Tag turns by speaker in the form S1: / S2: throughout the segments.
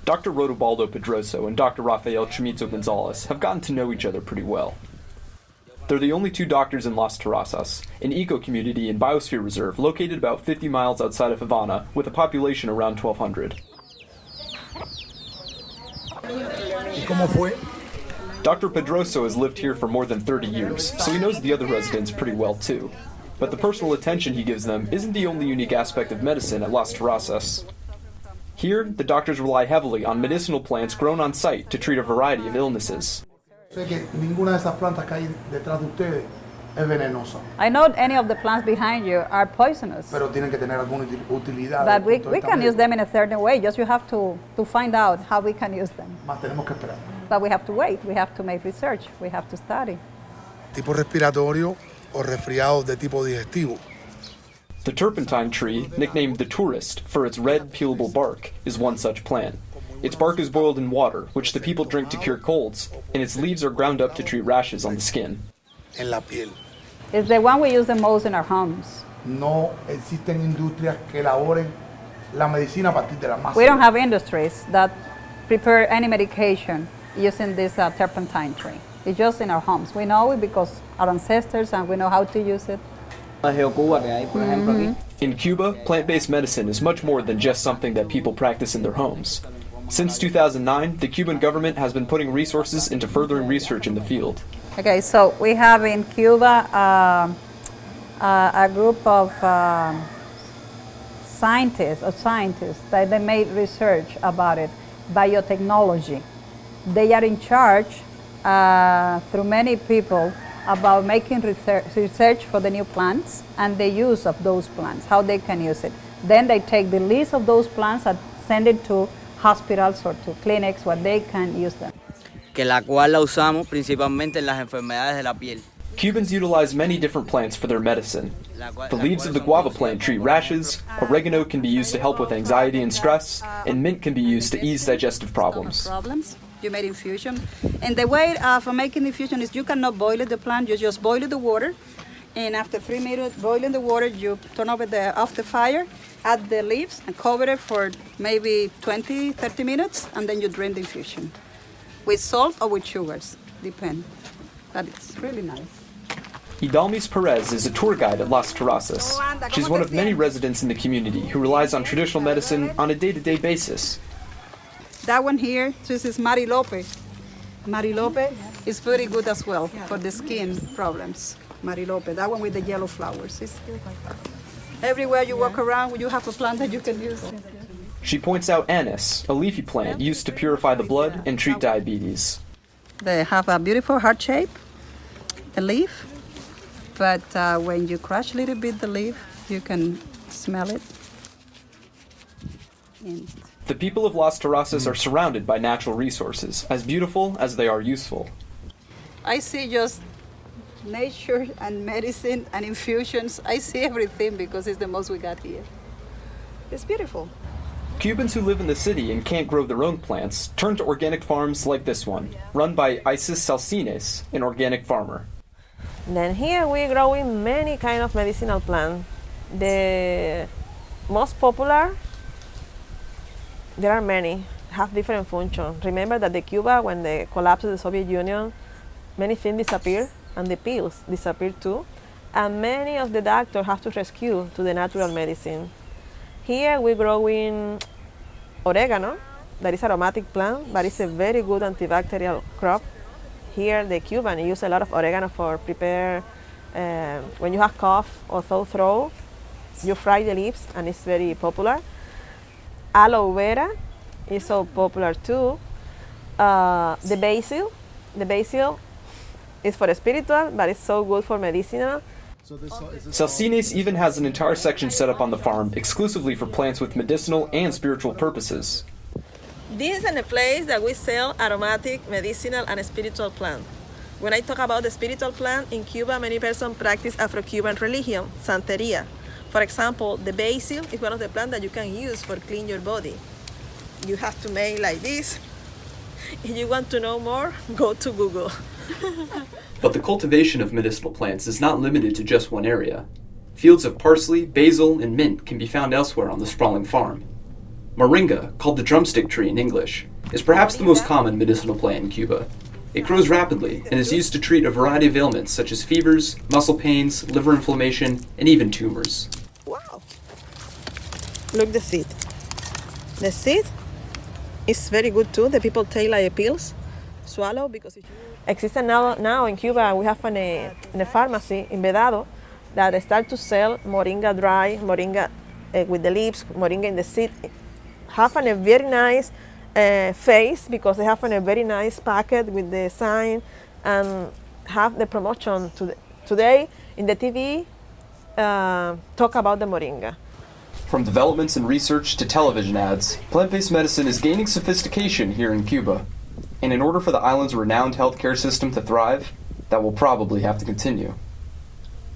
S1: Dr. Rodobaldo Pedroso and Dr. Rafael Chimito Gonzalez have gotten to know each other pretty well. They're the only two doctors in Las Terrazas, an eco-community and biosphere reserve located about 50 miles outside of Havana with a population around 1,200. Dr. Pedroso has lived here for more than 30 years, so he knows the other residents pretty well too. But the personal attention he gives them isn't the only unique aspect of medicine at Las Terrazas. Here, the doctors rely heavily on medicinal plants grown on site to treat a variety of illnesses.
S2: I know any of the plants behind you are poisonous. But we can use them in a certain way, just you have to find out how we can use them. But we have to wait, we have to make research, we have to study.
S3: Tipo respiratorio o resfriados de tipo digestivo.
S1: The Turpentine Tree, nicknamed the Tourist for its red, peelable bark, is one such plant. Its bark is boiled in water, which the people drink to cure colds, and its leaves are ground up to treat rashes on the skin.
S3: En la piel.
S2: It's the one we use the most in our homes.
S3: No existen industrias que elaboren la medicina a partir de la masa.
S2: We don't have industries that prepare any medication using this turpentine tree. It's just in our homes. We know it because our ancestors and we know how to use it.
S1: In Cuba, plant-based medicine is much more than just something that people practice in their homes. Since 2009, the Cuban government has been putting resources into furthering research in the field.
S2: Okay, so we have in Cuba a group of scientists that they made research about it, biotechnology. They are in charge through many people about making research for the new plants and the use of those plants, how they can use it. Then they take the list of those plants and send it to hospitals or to clinics where they can use them.
S4: Que la cual la usamos principalmente en las enfermedades de la piel.
S1: Cubans utilize many different plants for their medicine. The leaves of the guava plant treat rashes, oregano can be used to help with anxiety and stress, and mint can be used to ease digestive problems.
S2: You made infusion. And the way for making infusion is you cannot boil the plant, you just boil the water. And after 3 minutes boiling the water, you turn off the fire, add the leaves and cover it for maybe 20, 30 minutes, and then you drain the infusion. With salt or with sugars, depend. But it's really nice.
S1: Idalmis Perez is a tour guide at Las Terrazas. She's one of many residents in the community who relies on traditional medicine on a day-to-day basis.
S2: That one here, this is Marilope. Marilope is very good as well for the skin problems. Marilope, that one with the yellow flowers. Everywhere you walk around, you have a plant that you can use.
S1: She points out anise, a leafy plant used to purify the blood and treat diabetes.
S2: They have a beautiful heart shape, the leaf, but when you crush a little bit the leaf, you can smell it.
S1: The people of Las Terrazas are surrounded by natural resources, as beautiful as they are useful.
S2: I see just nature and medicine and infusions. I see everything because it's the most we got here. It's beautiful.
S1: Cubans who live in the city and can't grow their own plants turn to organic farms like this one, run by Isis Salcines, an organic farmer.
S5: Then here we're growing many kind of medicinal plants. The most popular, there are many, have different functions. Remember that the Cuba, when the collapse of the Soviet Union, many things disappeared and the pills disappeared too. And many of the doctors have to rescue to the natural medicine. Here we're growing oregano, that is aromatic plant, but it's a very good antibacterial crop. Here the Cuban use a lot of oregano for prepare, when you have cough or sore throat, you fry the leaves and it's very popular. Aloe Vera is so popular too. The basil is for spiritual, but it's so good for medicinal.
S1: Salcines even has an entire section set up on the farm exclusively for plants with medicinal and spiritual purposes.
S5: This is a place that we sell aromatic, medicinal, and spiritual plants. When I talk about the spiritual plant, in Cuba, many persons practice Afro-Cuban religion, Santeria. For example, the basil is one of the plants that you can use for clean your body. You have to make like this. If you want to know more, go to Google.
S1: But the cultivation of medicinal plants is not limited to just one area. Fields of parsley, basil, and mint can be found elsewhere on the sprawling farm. Moringa, called the drumstick tree in English, is perhaps the most common medicinal plant in Cuba. It grows rapidly and is used to treat a variety of ailments such as fevers, muscle pains, liver inflammation, and even tumors.
S5: Wow! Look the seed. The seed is very good too. The people take like pills, swallow because exists now in Cuba. We have in a pharmacy in Vedado that start to sell moringa dry, moringa with the leaves, moringa in the seed. Have a very nice face because they have a very nice packet with the sign and have the promotion today in the TV talk about the moringa.
S1: From developments in research to television ads, plant-based medicine is gaining sophistication here in Cuba. And in order for the island's renowned healthcare system to thrive, that will probably have to continue.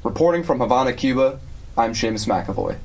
S1: Reporting from Havana, Cuba, I'm Seamus McAvoy.